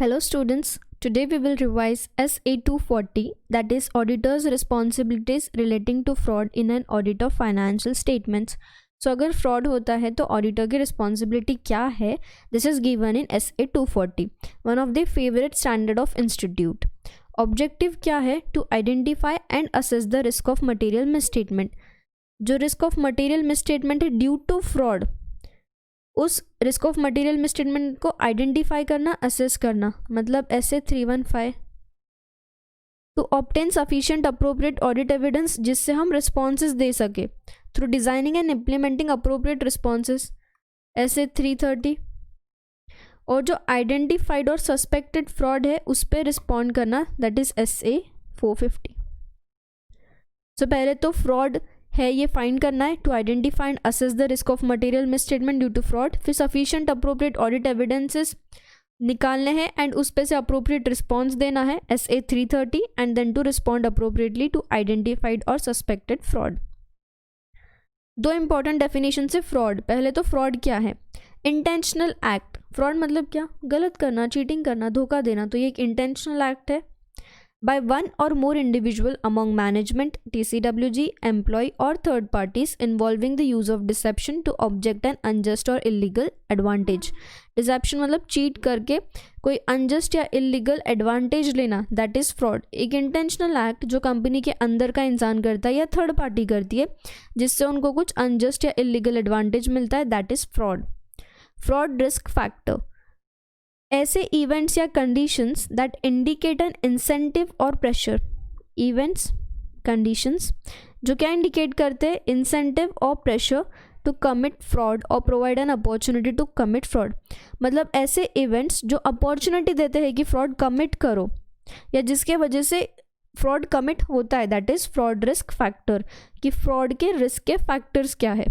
Hello students, today we will revise SA 240, that is Auditor's Responsibilities Relating to Fraud in an Audit of Financial Statements. So अगर fraud होता है तो auditor की responsibility क्या है? This is given in SA 240, one of the favorite standard of institute. Objective क्या है? To identify and assess the risk of material misstatement. जो risk of material misstatement है due to fraud, उस risk of material misstatement को identify करना, assess करना, मतलब SA 315 to obtain sufficient appropriate audit evidence जिससे हम रिस्पॉन्सेज दे सके through designing and implementing appropriate responses SA 330 और जो आइडेंटिफाइड और सस्पेक्टेड फ्रॉड है उस पर रिस्पॉन्ड करना, दैट इज SA 450. सो पहले तो फ्रॉड है ये फाइंड करना है, to identify and assess the risk of material misstatement due to fraud. फिर सफिशिएंट अप्रोप्रिएट ऑडिट एविडेंसेस निकालने हैं एंड उस पे से अप्रोप्रिएट रिस्पॉन्स देना है, SA 330, and then to respond appropriately to identified और सस्पेक्टेड फ्रॉड. दो इंपॉर्टेंट डेफिनेशन से फ्रॉड. पहले तो फ्रॉड क्या है? Intentional act. फ्रॉड मतलब क्या? गलत करना, चीटिंग करना, धोखा देना. तो ये एक इंटेंशनल एक्ट है by one or more individual among management, TCWG, employee or third parties involving the use of deception to object an unjust or illegal advantage. Deception मतलब cheat करके कोई unjust या illegal advantage लेना, that is fraud. एक intentional act जो company के अंदर का इंसान करता है या थर्ड पार्टी करती है जिससे उनको कुछ unjust या illegal advantage मिलता है, that is fraud. Fraud risk factor. ऐसे इवेंट्स या conditions that indicate an incentive और प्रेशर. इवेंट्स, कंडीशंस जो क्या इंडिकेट करते हैं? इंसेंटिव और प्रेशर टू कमिट फ्रॉड और provide an opportunity to commit fraud. मतलब ऐसे इवेंट्स जो अपॉर्चुनिटी देते हैं कि फ्रॉड कमिट करो या जिसके वजह से फ्रॉड कमिट होता है, that is fraud risk factor. कि फ्रॉड के रिस्क के फैक्टर्स क्या है.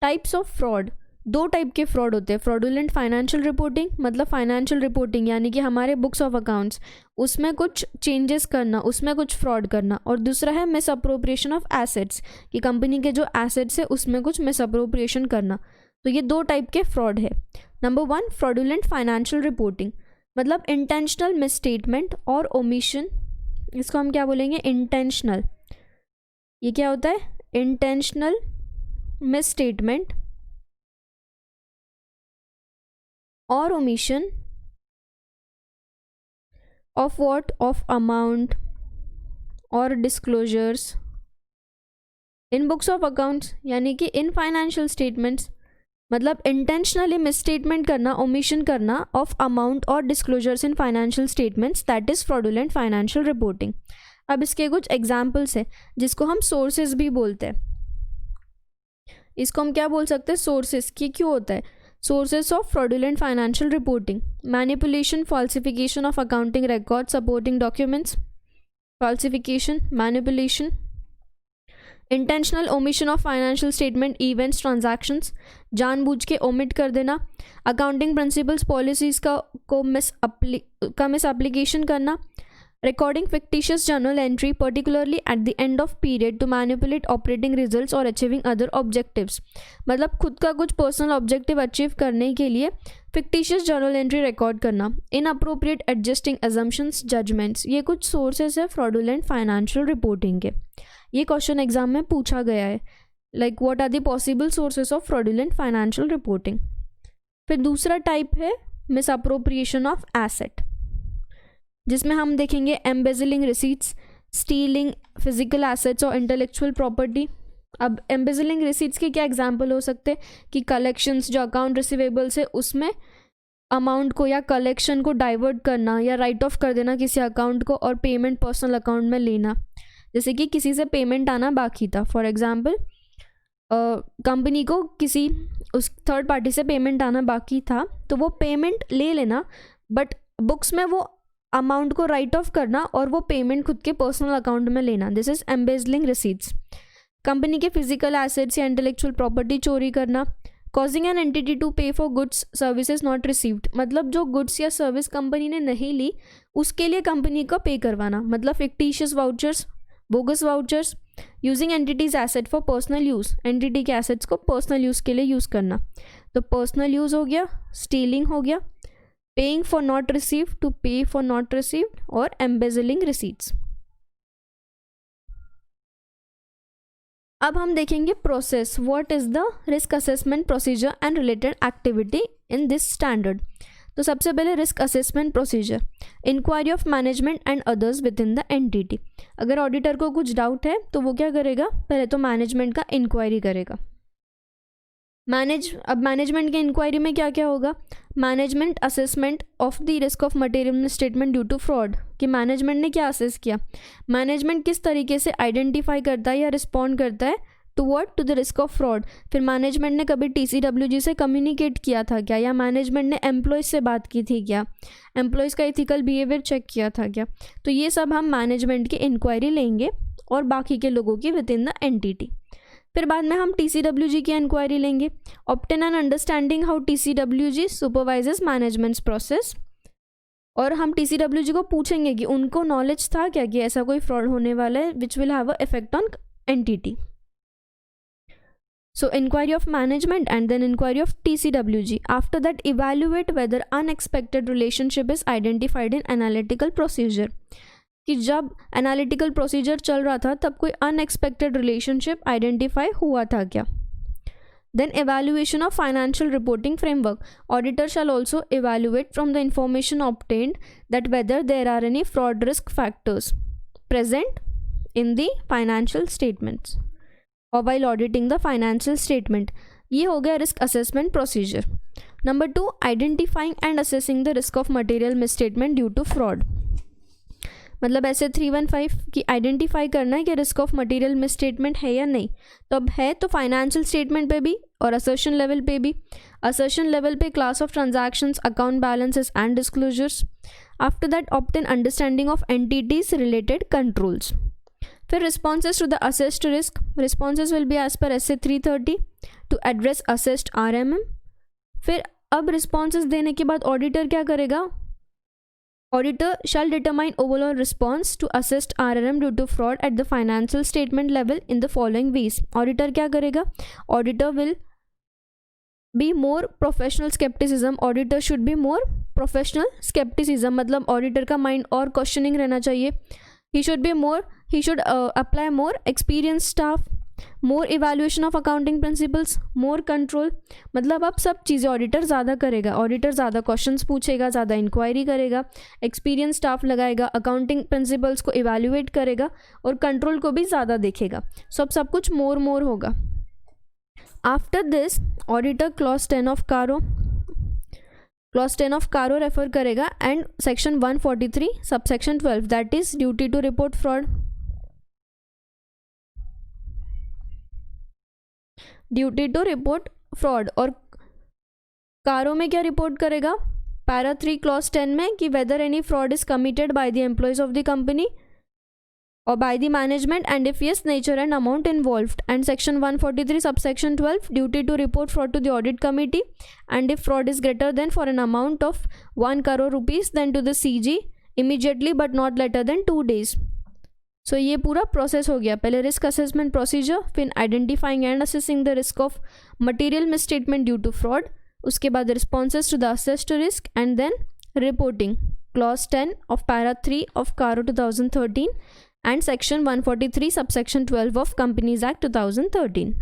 Types of fraud. दो टाइप के फ्रॉड होते हैं. फ्रॉडुलेंट फाइनेंशियल रिपोर्टिंग मतलब फाइनेंशियल रिपोर्टिंग यानी कि हमारे बुक्स ऑफ अकाउंट्स उसमें कुछ चेंजेस करना, उसमें कुछ फ्रॉड करना. और दूसरा है मिस अप्रोप्रिएशन ऑफ एसेट्स कि कंपनी के जो एसेट्स है उसमें कुछ मिस अप्रोप्रिएशन करना. तो ये दो टाइप के फ्रॉड है. नंबर 1, फ्रॉडुलेंट फाइनेंशियल रिपोर्टिंग मतलब इंटेंशनल मिसस्टेटमेंट और ओमिशन. इसको हम क्या बोलेंगे? इंटेंशनल. ये क्या होता है? इंटेंशनल मिसस्टेटमेंट और omission of what? Of amount or disclosures in books of accounts यानी कि in financial statements. मतलब intentionally misstatement करना, omission करना of amount और disclosures in financial statements, that is fraudulent financial reporting. अब इसके कुछ examples है जिसको हम sources भी बोलते हैं. इसको हम क्या बोल सकते हैं? sources. की क्यों होता है? Sources of fraudulent financial reporting: manipulation, falsification of accounting records, supporting documents, falsification, manipulation, intentional omission of financial statement, events, transactions, जानबूझ के omit कर देना, accounting principles, policies को मिस एप्लीकेशन करना, recording fictitious journal entry particularly at the end of period to manipulate operating results or achieving other objectives. मतलब खुद का कुछ पर्सनल ऑब्जेक्टिव अचीव करने के लिए fictitious journal entry रिकॉर्ड करना. inappropriate adjusting assumptions, judgments. ये कुछ सोर्सेज है fraudulent financial reporting के. ये क्वेश्चन एग्जाम में पूछा गया है, like what are the possible sources of fraudulent financial reporting. फिर दूसरा टाइप है मिसअप्रोप्रिएशन ऑफ एसेट जिसमें हम देखेंगे एम्बेजलिंग रिसीट्स, स्टीलिंग फिजिकल एसेट्स और इंटेलेक्चुअल प्रॉपर्टी. अब एम्बेजलिंग रिसीट्स के क्या एग्जांपल हो सकते हैं? कि कलेक्शंस जो अकाउंट रिसीवेबल्स है उसमें अमाउंट को या कलेक्शन को डाइवर्ट करना या राइट ऑफ कर देना किसी अकाउंट को और पेमेंट पर्सनल अकाउंट में लेना. जैसे कि किसी से पेमेंट आना बाकी था, फॉर एग्जाम्पल कंपनी को किसी उस थर्ड पार्टी से पेमेंट आना बाकी था तो वो पेमेंट ले लेना, बट बुक्स में वो अमाउंट को राइट ऑफ करना और वो पेमेंट खुद के पर्सनल अकाउंट में लेना. This is embezzling receipts. Company के फिजिकल एसेट्स या इंटेलेक्चुअल प्रॉपर्टी चोरी करना. Causing an entity to pay for goods services not received मतलब जो गुड्स या सर्विस कंपनी ने नहीं ली उसके लिए कंपनी को पे करवाना. मतलब fictitious vouchers, bogus vouchers, using entities asset for personal use, entity के एसेट्स को पर्सनल यूज़ के लिए यूज़ करना, तो पर्सनल यूज़ हो गया, स्टीलिंग हो गया, paying for not received to pay for not received, और एम्बेजलिंग रिसीट्स। अब हम देखेंगे process, what is the risk assessment procedure and related activity in this standard. तो सबसे पहले risk assessment procedure, inquiry of management and others within the entity. अगर auditor को कुछ डाउट है तो वो क्या करेगा, पहले तो मैनेजमेंट का इंक्वायरी करेगा। अब मैनेजमेंट के इंक्वायरी में क्या क्या होगा, management assessment of the risk of material statement due to fraud, कि मैनेजमेंट ने क्या असेस किया, मैनेजमेंट किस तरीके से आइडेंटिफाई करता है या रिस्पॉन्ड करता है to the risk of fraud. फिर मैनेजमेंट ने कभी TCWG से कम्युनिकेट किया था क्या, या मैनेजमेंट ने एम्प्लॉयज़ से बात की थी क्या, एम्प्लॉयज़ का एथिकल बिहेवियर चेक किया था क्या। तो ये सब हम मैनेजमेंट की इंक्वायरी लेंगे और बाकी के लोगों की विद इन द एंटिटी। फिर बाद में हम TCWG की इंक्वायरी लेंगे, obtain an understanding how TCWG supervises managements process, और हम TCWG को पूछेंगे कि उनको नॉलेज था क्या कि ऐसा कोई फ्रॉड होने वाला है which will have a effect on entity. So inquiry of management and then inquiry of TCWG. After that, evaluate whether unexpected relationship is identified in analytical procedure. कि जब एनालिटिकल प्रोसीजर चल रहा था तब कोई अनएक्सपेक्टेड रिलेशनशिप आइडेंटिफाई हुआ था क्या। Then evaluation of financial reporting framework. Auditor shall also evaluate from the information obtained that whether there are any fraud risk factors present in the financial statements or while auditing the financial statement. ये हो गया risk assessment procedure. Number 2, identifying and assessing the risk of material misstatement due to fraud. मतलब ऐसे 315 की identify करना है कि risk of material misstatement है या नहीं। तो अब है तो फाइनेंशियल स्टेटमेंट पे भी और असर्शन लेवल पे भी। असर्शन लेवल पे class of transactions, account balances and disclosures. After that obtain understanding of entities related controls. फिर responses to the assessed risk. Responses will be as per SA 330 to address assessed RMM. फिर अब responses देने के बाद auditor क्या करेगा, auditor shall determine overall response to assessed RMM due to fraud at the financial statement level in the following ways. Auditor क्या करेगा, auditor will be more professional skepticism. Auditor should be more professional skepticism, मतलब auditor का mind और questioning रहना चाहिए. He should apply more experienced staff, more evaluation of accounting principles, more control. मतलब अब सब चीज़ें ऑडिटर ज़्यादा करेगा, ऑडिटर ज़्यादा क्वेश्चंस पूछेगा, ज़्यादा इंक्वायरी करेगा, एक्सपीरियंस स्टाफ लगाएगा, अकाउंटिंग प्रिंसिपल्स को इवेल्युएट करेगा और कंट्रोल को भी ज़्यादा देखेगा। सो अब सब कुछ मोर होगा। After this auditor clause 10 of CARO, clause 10 of CARO refer करेगा and section 143 subsection 12 that is duty to report fraud. Duty to report fraud और कारो में क्या रिपोर्ट करेगा, पैरा 3 क्लॉज 10 में कि weather any fraud is committed by the employees of the company or by the management and if yes, nature and amount involved. And section 143 subsection 12 duty to report fraud to the audit committee and if fraud is greater than for an amount of 1 crore rupees then to the CG immediately but not later than 2 days. So ये पूरा process हो गया, पहले risk assessment procedure, फिर identifying and assessing the risk of material misstatement due to fraud, उसके बाद responses to the assessed risk and then reporting clause 10 of para 3 of CARO 2013 and section 143 subsection 12 of Companies Act 2013.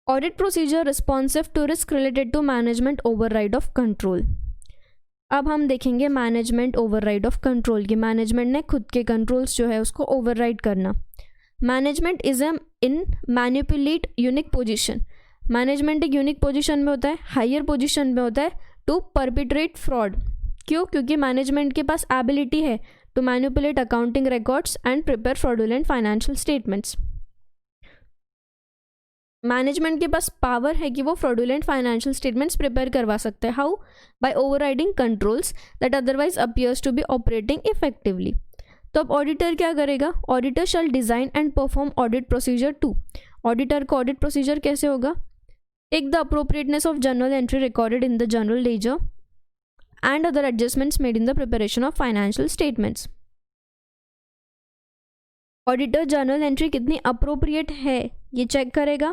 Audit procedure responsive to risk related to management override of control. अब हम देखेंगे management override of control की, management ने खुद के controls जो है उसको ओवरराइड करना। Management is in manipulate unique position, management एक यूनिक पोजीशन में होता है, हायर पोजीशन में होता है टू परपिट्रेट फ्रॉड। क्यों? क्योंकि मैनेजमेंट के पास एबिलिटी है to manipulate accounting records and prepare fraudulent financial statements. Management के पास पावर है कि वो फ्रॉडुलेंट फाइनेंशियल स्टेटमेंट्स प्रिपेयर करवा सकते हैं। How? By overriding controls that otherwise appears to be operating effectively. तो अब ऑडिटर क्या करेगा, auditor shall design and perform audit procedure 2। Auditor का ऑडिट प्रोसीजर कैसे होगा, take the appropriateness of journal entry recorded in the journal ledger and other adjustments made in the preparation of financial statements. Auditor journal entry कितनी appropriate है ये check करेगा।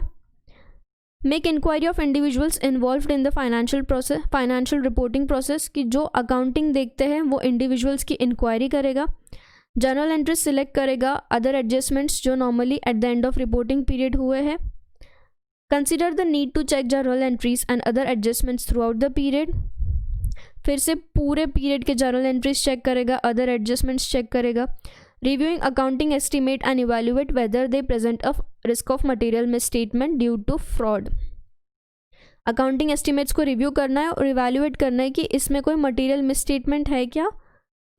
Make inquiry of individuals involved in the financial reporting process, कि जो accounting देखते हैं वो individuals की इंक्वायरी करेगा। जर्नल एंट्रीज सिलेक्ट करेगा। अदर एडजस्टमेंट्स जो normally at the end of reporting period हुए हैं। Consider the need to check journal entries and other adjustments throughout the period, फिर से पूरे पीरियड के जर्नल एंट्रीज चेक करेगा, अदर एडजस्टमेंट्स चेक करेगा। Reviewing accounting estimate and evaluate whether they present a risk of material misstatement due to fraud. Accounting estimates को review करना है और इवैल्यूएट करना है कि इसमें कोई मटेरियल मिसस्टेटमेंट है क्या,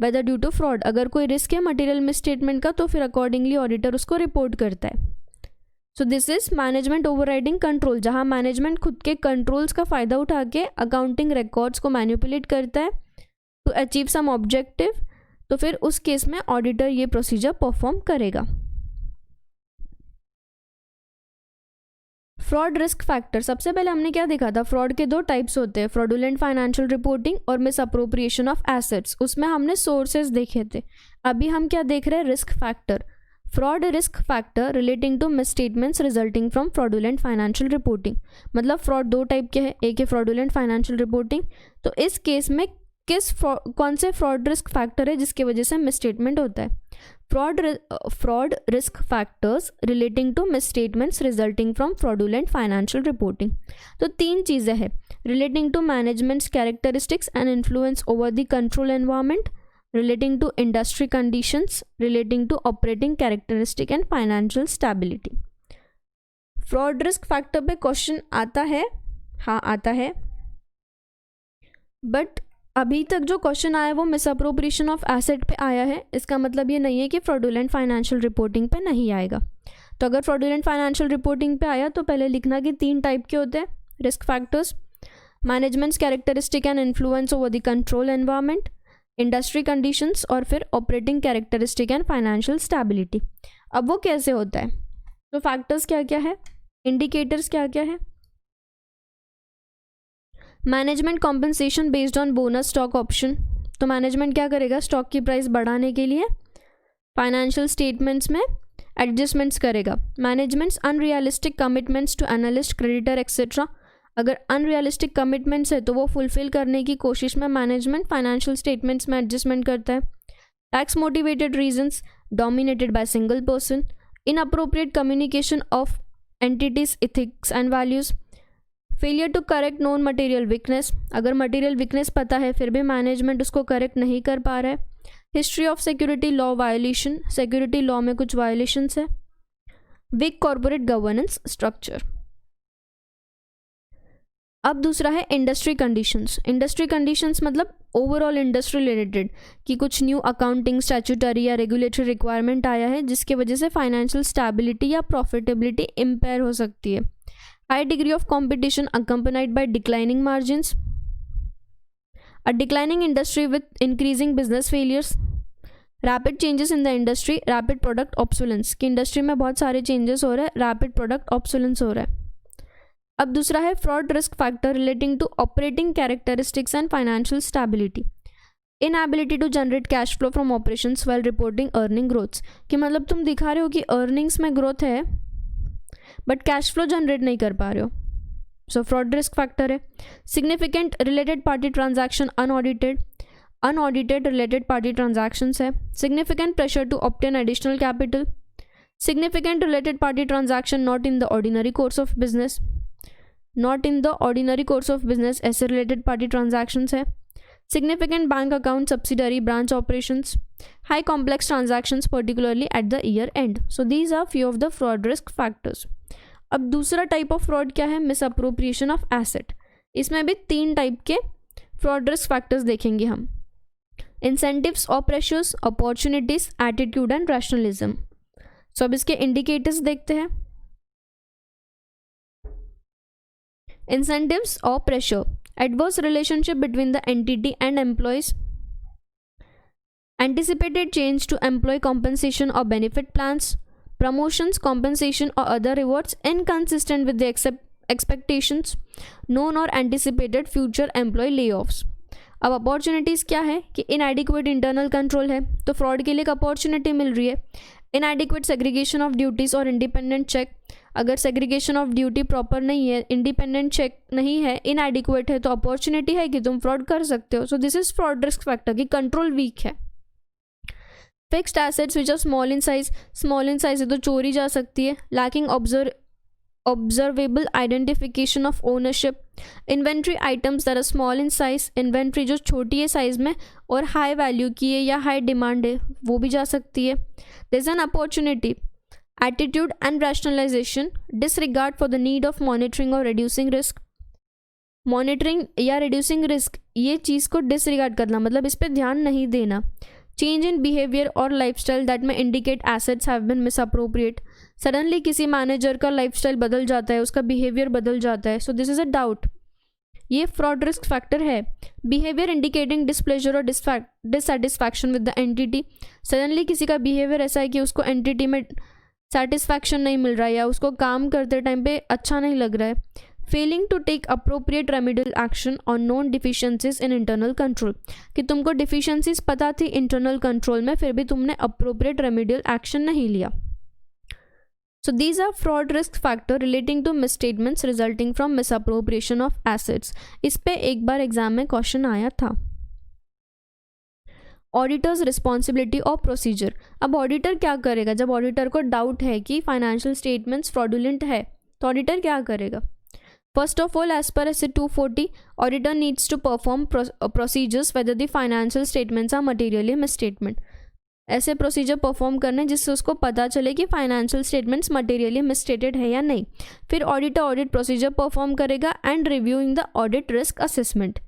वेदर ड्यू टू फ्रॉड। अगर कोई रिस्क है मटेरियल मिसस्टेटमेंट का तो फिर अकॉर्डिंगली ऑडिटर उसको रिपोर्ट करता है। So this is management overriding control, जहां मैनेजमेंट खुद के कंट्रोल्स का फ़ायदा उठा के अकाउंटिंग रिकॉर्ड्स को मैनिपुलेट करता है टू अचीव सम ऑब्जेक्टिव, तो फिर उस केस में ऑडिटर ये प्रोसीजर परफॉर्म करेगा। फ्रॉड रिस्क फैक्टर, सबसे पहले हमने क्या देखा था, फ्रॉड के दो टाइप्स होते हैं, फ्रॉडुलेंट फाइनेंशियल रिपोर्टिंग और मिस अप्रोप्रिएशन ऑफ एसेट्स। उसमें हमने सोर्सेज देखे थे। अभी हम क्या देख रहे हैं, risk factor. Fraud risk factor relating to misstatements resulting from fraudulent financial reporting. मतलब फ्रॉड दो टाइप के हैं, एक है फ्रॉडुलेंट फाइनेंशियल रिपोर्टिंग। तो इस केस में कौन से फ्रॉड रिस्क फैक्टर है जिसकी वजह से मिसस्टेटमेंट होता है। Fraud risk factors relating to misstatements resulting from fraudulent financial reporting. तो तीन चीज़ें हैं, relating to management's characteristics and influence over the control environment, relating to industry conditions, relating to operating characteristic and financial stability. Fraud risk factor पे question आता है, हाँ आता है, बट अभी तक जो क्वेश्चन आया है वो मिसअप्रोप्रिएशन ऑफ एसेट पे आया है। इसका मतलब ये नहीं है कि फ्रॉडुलेंट फाइनेंशियल रिपोर्टिंग पे नहीं आएगा। तो अगर फ्रॉडुलेंट फाइनेंशियल रिपोर्टिंग पे आया तो पहले लिखना कि तीन टाइप के होते हैं risk factors, managements characteristic and influence over the control environment, industry conditions और फिर operating characteristic and financial stability. अब वो कैसे होता है, तो फैक्टर्स क्या क्या है, इंडिकेटर्स क्या क्या है। Management compensation based on bonus stock option, तो मैनेजमेंट क्या करेगा, स्टॉक की प्राइस बढ़ाने के लिए फाइनेंशियल स्टेटमेंट्स में एडजस्टमेंट्स करेगा। Management's unrealistic commitments to analyst, creditor etcetera, अगर अनरियलिस्टिक कमिटमेंट्स है तो वो फुलफिल करने की कोशिश में मैनेजमेंट फाइनेंशियल स्टेटमेंट्स में एडजस्टमेंट करता है। Tax motivated reasons dominated by single person, inappropriate communication of entity's ethics and values, failure to correct known material weakness, अगर मटेरियल वीकनेस पता है फिर भी मैनेजमेंट उसको करेक्ट नहीं कर पा रहा है। History of security law violation, security law में कुछ वायलेशंस है। Weak corporate governance structure. अब दूसरा है इंडस्ट्री कंडीशंस। इंडस्ट्री कंडीशंस मतलब ओवरऑल इंडस्ट्री रिलेटेड, कि कुछ न्यू अकाउंटिंग, स्टैट्यूटरी या रेगुलेटरी रिक्वायरमेंट आया है जिसकी वजह से फाइनेंशियल स्टेबिलिटी या प्रॉफिटेबिलिटी इम्पेयर हो सकती है। High degree of competition accompanied by declining margins, a declining industry with increasing business failures, rapid changes in the industry, rapid product obsolescence, कि इंडस्ट्री में बहुत सारे चेंजेस हो रहे हैं, रैपिड प्रोडक्ट ऑब्सोलेंस हो रहा है। अब दूसरा है fraud risk factor relating to operating characteristics and financial stability, inability to generate cash flow from operations while reporting earning growths, कि मतलब तुम दिखा रहे हो कि अर्निंग्स में ग्रोथ है बट कैश फ्लो जनरेट नहीं कर पा रहे हो, सो फ्रॉड रिस्क फैक्टर है। Significant related party transaction unaudited related party transactions है। Significant pressure to obtain additional capital, significant related party transaction not in the ordinary course of business, ऐसे related party transactions है। Significant bank account, subsidiary, branch operations, high complex transactions particularly at the year end. So these are few of the fraud risk factors. अब दूसरा type of fraud क्या है, miss appropriation of asset. इसमें भी तीन type के fraud risk factors देखेंगे हम, इंसेंटिव्स और pressures, opportunities, attitude and rationalism. So अब इसके इंडिकेटर्स देखते हैं। इंसेंटिव्स और pressure, adverse relationship between the entity and employees, anticipated change to employee compensation or benefit plans, promotions, compensation or other rewards inconsistent with the expectations, known or anticipated future employee layoffs। अब opportunities क्या है कि इनएडिक्वेट internal control है, तो fraud के लिए एक opportunity मिल रही है। इनएडिक्वेट सेग्रीगेशन ऑफ ड्यूटीज और इंडिपेंडेंट चेक, अगर सेग्रीगेशन ऑफ ड्यूटी प्रॉपर नहीं है, इंडिपेंडेंट चेक नहीं है, इनएडिक्वेट है, तो अपॉर्चुनिटी है कि तुम फ्रॉड कर सकते हो. So this is fraud risk factor कि कंट्रोल वीक है. Fixed assets which are small in size है तो चोरी जा सकती है. Lacking observable identification of ownership. Inventory items that are small in size, inventory जो छोटी है साइज में और हाई वैल्यू की है या हाई डिमांड है वो भी जा सकती है. There is an opportunity. Attitude and rationalisation. Disregard for the need of monitoring और रिड्यूसिंग रिस्क. मॉनिटरिंग या रिड्यूसिंग रिस्क, ये चीज़ को डिसरिगार्ड करना मतलब इस पर ध्यान नहीं देना. चेंज इन बिहेवियर और lifestyle that may indicate assets have been misappropriate. Suddenly किसी मैनेजर का लाइफस्टाइल बदल जाता है, उसका बिहेवियर बदल जाता है, so this is a doubt. ये फ्रॉड रिस्क फैक्टर है. बिहेवियर इंडिकेटिंग डिसप्लेजर और dissatisfaction with the entity. Suddenly किसी का बिहेवियर ऐसा है कि उसको एंटिटी में सेटिस्फैक्शन नहीं मिल रहा है या उसको काम करते टाइम पे अच्छा नहीं लग रहा है. Failing to take appropriate remedial action on known deficiencies in internal control, कि तुमको डिफिशियंसीज पता थी इंटरनल कंट्रोल में फिर भी तुमने अप्रोप्रिएट रेमेडियल एक्शन नहीं लिया. So these are fraud risk factor relating to misstatements resulting from misappropriation of assets. इस पे एक बार एग्जाम में क्वेश्चन आया था. ऑडिटर्स रिस्पॉन्सिबिलिटी और प्रोसीजर. अब ऑडिटर क्या करेगा जब ऑडिटर को डाउट है कि फाइनेंशियल स्टेटमेंट्स फ्रॉडुलेंट है, तो ऑडिटर क्या करेगा. First of all, as per SA 240, auditor needs to perform procedures whether the financial statements are materially misstatement. ऐसे प्रोसीजर परफॉर्म करने जिससे उसको पता चले कि फाइनेंशियल स्टेटमेंट्स मटेरियली मिसस्टेटेड है या नहीं. फिर ऑडिटर ऑडिट प्रोसीजर परफॉर्म करेगा and reviewing the audit risk assessment.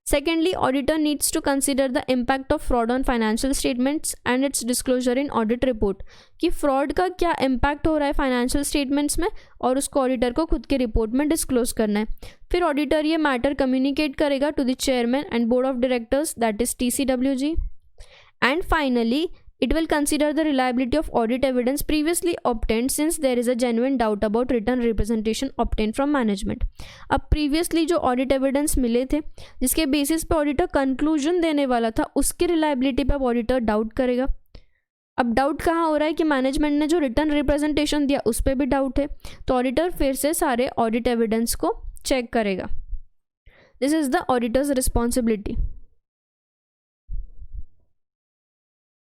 Secondly, auditor needs to consider the impact of fraud on financial statements and its disclosure in audit report. कि fraud का क्या impact हो रहा है financial statements में और उसको auditor को खुद के report में disclose करना है. फिर auditor ये matter communicate करेगा to the chairman and board of directors, that is TCWG. And finally, it will consider the reliability of audit evidence previously obtained since there is a genuine doubt about written representation obtained from management. अब previously जो audit evidence मिले थे जिसके basis पे auditor conclusion देने वाला था उसकी reliability पे अब auditor doubt करेगा. अब doubt कहाँ हो रहा है कि management ने जो written representation दिया उस पर भी doubt है, तो auditor फिर से सारे audit evidence को check करेगा. This is the auditor's responsibility.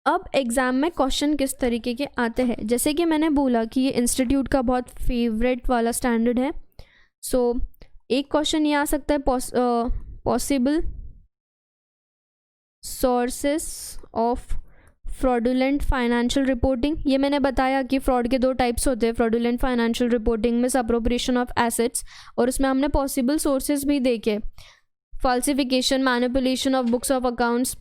अब एग्ज़ाम में क्वेश्चन किस तरीके के आते हैं, जैसे कि मैंने बोला कि ये इंस्टीट्यूट का बहुत फेवरेट वाला स्टैंडर्ड है. सो एक क्वेश्चन ये आ सकता है possible sources of fraudulent financial reporting. ये मैंने बताया कि फ्रॉड के दो टाइप्स होते हैं, fraudulent financial reporting, misappropriation of assets, और उसमें हमने पॉसिबल सोर्सेज भी देखे. फाल्सिफिकेशन, manipulation of books of accounts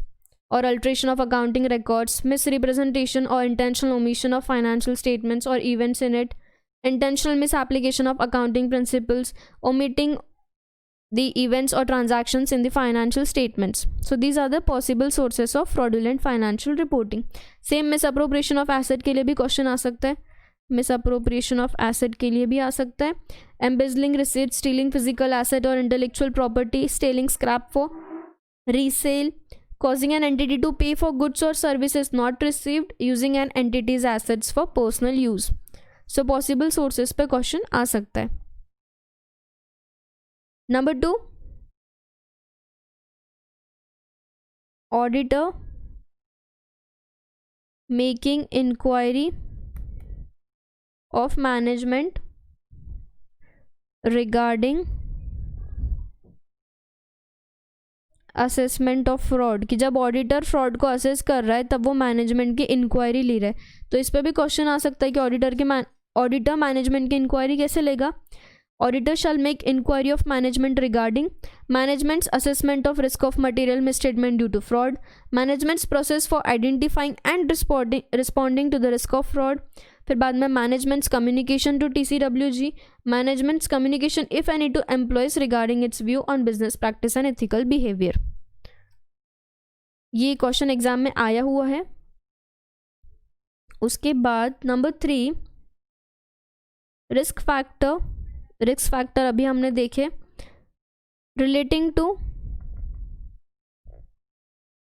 or alteration of accounting records, misrepresentation or intentional omission of financial statements or events in it, intentional misapplication of accounting principles, omitting the events or transactions in the financial statements. So these are the possible sources of fraudulent financial reporting. Same misappropriation of asset के लिए भी question आ सकता है, misappropriation of asset के लिए भी आ सकता है. Embezzling receipts, stealing physical asset or intellectual property, stealing scrap for resale, causing an entity to pay for goods or services not received, using an entity's assets for personal use. So possible sources पे question आ सकता है. Number 2, auditor making inquiry of management regarding assessment of fraud, कि जब auditor fraud को assess कर रहा है तब वो मैनेजमेंट की इंक्वायरी ले रहा है, तो इस पर भी क्वेश्चन आ सकता है कि ऑडिटर मैनेजमेंट की इंक्वायरी कैसे लेगा. Auditor shall make inquiry of management regarding management's assessment of risk of material misstatement due to fraud, management's process for identifying and responding to the risk of fraud. फिर बाद में management's communication to TCWG, management's communication if any to employees regarding its view on business practice and ethical behaviour. ये question exam में आया हुआ है. उसके बाद नंबर 3, रिस्क फैक्टर अभी हमने देखे relating to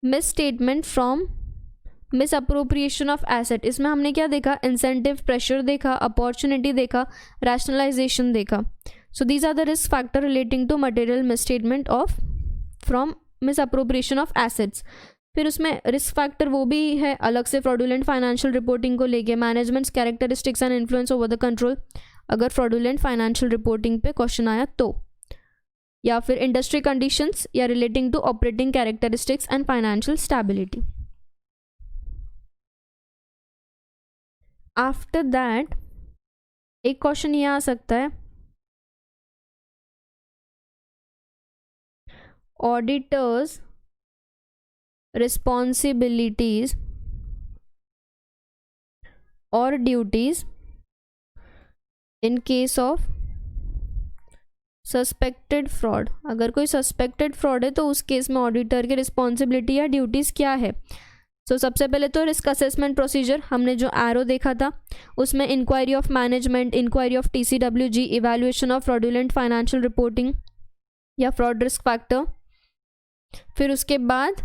misstatement from misappropriation of asset, इसमें हमने क्या देखा, इंसेंटिव प्रेशर देखा, अपॉर्चुनिटी देखा, रैशनलाइजेशन देखा. So these are the risk factor relating to material misstatement of from misappropriation of assets. फिर उसमें रिस्क फैक्टर वो भी है अलग से फ्रॉडुलेंट फाइनेंशियल रिपोर्टिंग को लेके, management's characteristics and influence over the control, अगर फ्रॉडुलेंट फाइनेंशियल रिपोर्टिंग पे क्वेश्चन आया तो, या फिर इंडस्ट्री कंडीशंस या relating to operating characteristics and financial stability. After that एक क्वेश्चन ये आ सकता है, auditor's responsibilities or duties in case of suspected fraud. अगर कोई suspected fraud है तो उस केस में ऑडिटर की रिस्पॉन्सिबिलिटी या ड्यूटीज़ क्या है. सो सबसे पहले तो रिस्क असेसमेंट प्रोसीजर, हमने जो एरो देखा था उसमें inquiry of management, inquiry of TCWG, evaluation of fraudulent financial reporting या फ्रॉड रिस्क फैक्टर. फिर उसके बाद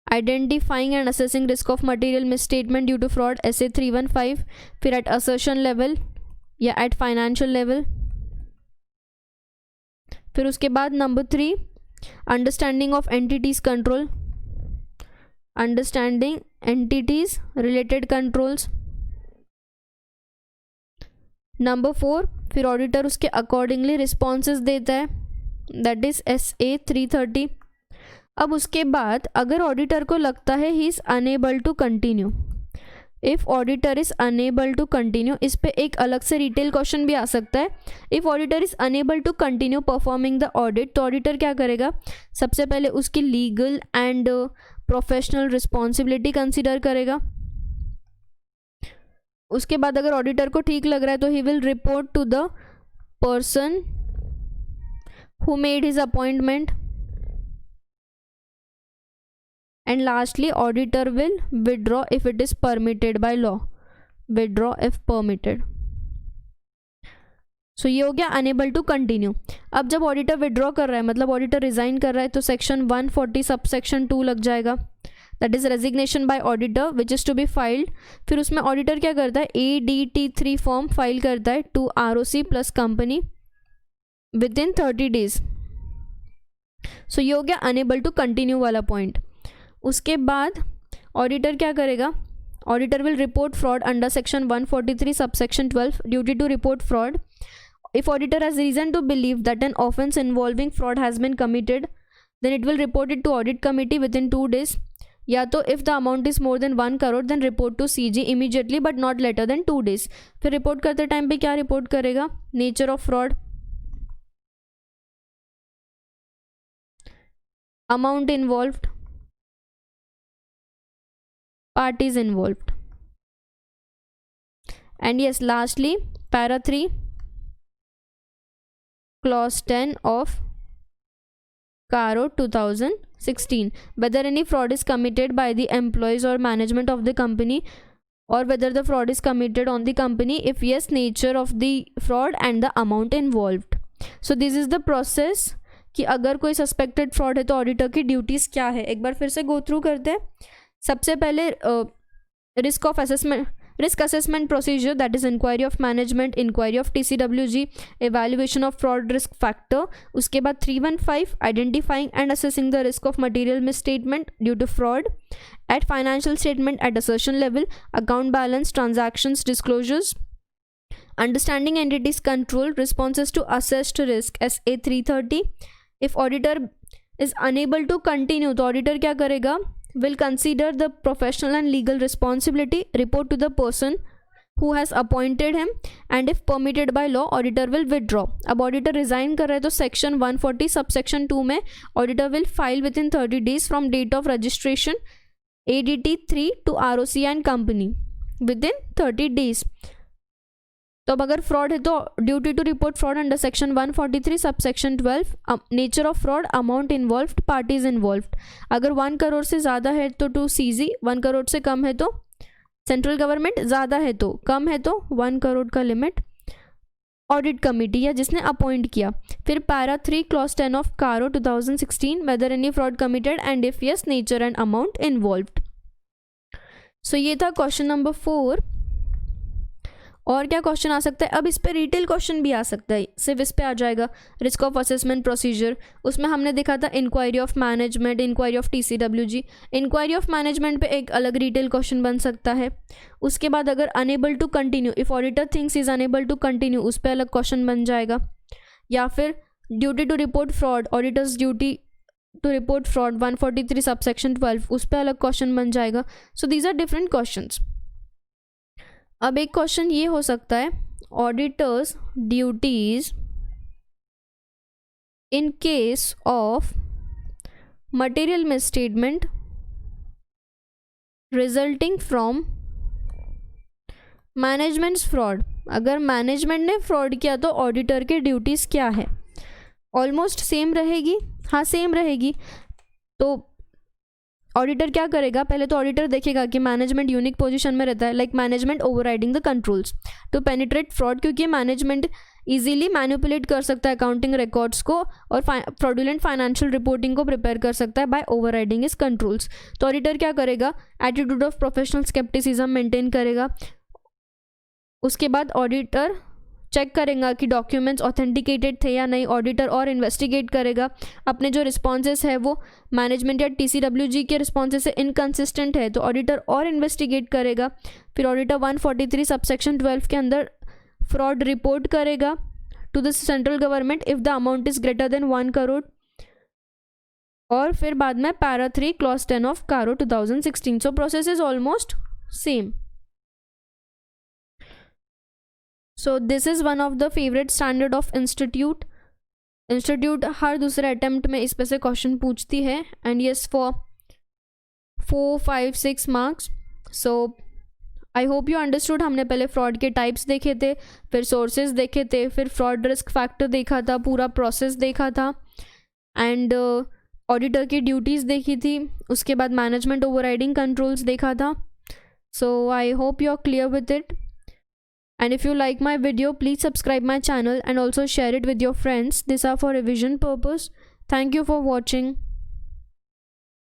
identifying and assessing risk of material misstatement due to fraud SA 315, फिर एट असर्शन लेवल या एट फाइनेंशियल लेवल. फिर उसके बाद number 3, understanding of entity's control, understanding entity's related controls. Number 4, फिर ऑडिटर उसके अकॉर्डिंगली रिस्पॉन्सेज देता है, दैट इज SA 330. अब उसके बाद अगर ऑडिटर को लगता है he is unable to continue, if auditor is unable to continue, इस पे एक अलग से डिटेल क्वेश्चन भी आ सकता है. If auditor is unable to continue performing the audit, तो ऑडिटर क्या करेगा, सबसे पहले उसकी legal and professional responsibility consider करेगा. उसके बाद अगर ऑडिटर को ठीक लग रहा है तो he will report to the person who made his appointment. And lastly, auditor will withdraw if it is permitted by law. Withdraw if permitted. So ये हो गया unable to continue. अब जब ऑडिटर विड्रॉ कर रहा है, मतलब ऑडिटर रिजाइन कर रहा है, तो सेक्शन 140 सबसेक्शन 2 लग जाएगा, that is resignation by auditor which is to be filed. फिर उसमें ऑडिटर क्या करता है, ADT3 फॉर्म फाइल करता है to ROC plus company within 30 days. सो ये हो गया अनेबल टू कंटिन्यू वाला पॉइंट. उसके बाद ऑडिटर क्या करेगा, auditor will report fraud under section 143 subsection 12, duty to report fraud. If auditor has reason to believe that an offence involving fraud has been committed, then it will report it to audit committee within 2 days. या तो if the amount is more than 1 crore then report to CG immediately but not later than 2 days. फिर report करते time पे क्या report करेगा, nature of fraud, amount involved, parties involved, and yes, lastly para 3 clause 10 of CARO 2016, whether any fraud is committed by the employees or management of the company, or whether the fraud is committed on the company, if yes, nature of the fraud and the amount involved. So this is the process कि अगर कोई suspected fraud है तो auditor की duties क्या है. एक बार फिर से गो थ्रू करते हैं. सबसे पहले risk assessment procedure, that is inquiry of management, inquiry of TCWG, evaluation of fraud risk factor. उसके बाद 315, identifying and assessing the risk of material misstatement due to fraud at financial statement at assertion level, account balance, transactions, disclosures, understanding entity's control, responses to assessed risk SA 330. If auditor is unable to continue, तो auditor क्या करेगा, will consider the professional and legal responsibility, report to the person who has appointed him, and if permitted by law, auditor will withdraw. अब auditor resign कर रहा है तो section 140 subsection 2 में auditor will file within 30 days from date of registration ADT3 to ROC and company within 30 days. तो अब अगर fraud है तो duty to report fraud under section 143 subsection 12, nature of fraud, amount involved, parties involved. अगर 1 crore से ज़्यादा है तो टू CG, 1 crore से कम है तो सेंट्रल गवर्नमेंट, ज़्यादा है तो, कम है तो 1 crore का लिमिट ऑडिट कमेटी या जिसने अपॉइंट किया. फिर para 3 clause 10 of CARO 2016, whether any fraud committed and if yes, nature and amount involved. So ये था क्वेश्चन नंबर 4। और क्या क्वेश्चन आ सकता है, अब इस पे रिटेल क्वेश्चन भी आ सकता है, सिर्फ इस पे आ जाएगा रिस्क ऑफ असेसमेंट प्रोसीजर। उसमें हमने देखा था inquiry of management, inquiry of TCWG। Inquiry of management पे एक अलग रिटेल क्वेश्चन बन सकता है। उसके बाद अगर unable to continue, if auditor thinks is unable to continue, उस पर अलग क्वेश्चन बन जाएगा। या फिर duty to report fraud, auditor's duty to report fraud 143 subsection 12, उस पर अलग क्वेश्चन बन जाएगा। So these are different questions. अब एक क्वेश्चन ये हो सकता है, auditor's duties in case of material misstatement resulting from management's fraud. अगर मैनेजमेंट ने फ्रॉड किया तो ऑडिटर के ड्यूटीज़ क्या है? ऑलमोस्ट सेम रहेगी, हाँ सेम रहेगी। तो ऑडिटर क्या करेगा, पहले तो ऑडिटर देखेगा कि मैनेजमेंट यूनिक पोजीशन में रहता है, like management overriding the controls to penetrate fraud, क्योंकि मैनेजमेंट इजीली मैनिपुलेट कर सकता है अकाउंटिंग रिकॉर्ड्स को और फ्रॉडुलेंट फाइनेंशियल रिपोर्टिंग को प्रिपेयर कर सकता है बाय ओवरराइडिंग इस कंट्रोल्स। तो ऑडिटर क्या करेगा, attitude of professional scepticism maintain करेगा। उसके बाद ऑडिटर चेक करेगा कि डॉक्यूमेंट्स ऑथेंटिकेटेड थे या नहीं। ऑडिटर और इन्वेस्टिगेट करेगा, अपने जो रिस्पॉन्सेस है वो मैनेजमेंट या TCWG के रिस्पॉन्सेस से इनकन्सिस्टेंट है तो ऑडिटर और इन्वेस्टिगेट करेगा। फिर ऑडिटर 143 सबसेक्शन 12 के अंदर फ्रॉड रिपोर्ट करेगा to the central government if the amount is greater than 1 crore. और फिर बाद में पैरा 3 क्लॉज 10 ऑफ कारो 2016। So process is almost same. So this is one of the favorite standard of institute हर दूसरे attempt में इस पे से क्वेश्चन पूछती है and yes for 4, 5, 6 marks. So I hope you understood. हमने पहले फ्रॉड के टाइप्स देखे थे, फिर सोर्सेज देखे थे, फिर फ्रॉड रिस्क फैक्टर देखा था, पूरा प्रोसेस देखा था एंड ऑडिटर की ड्यूटीज़ देखी थी। उसके बाद मैनेजमेंट ओवरराइडिंग कंट्रोल्स देखा था। So I hope you are clear with it. And if you like my video, please subscribe my channel and also share it with your friends. These are for revision purpose. Thank you for watching.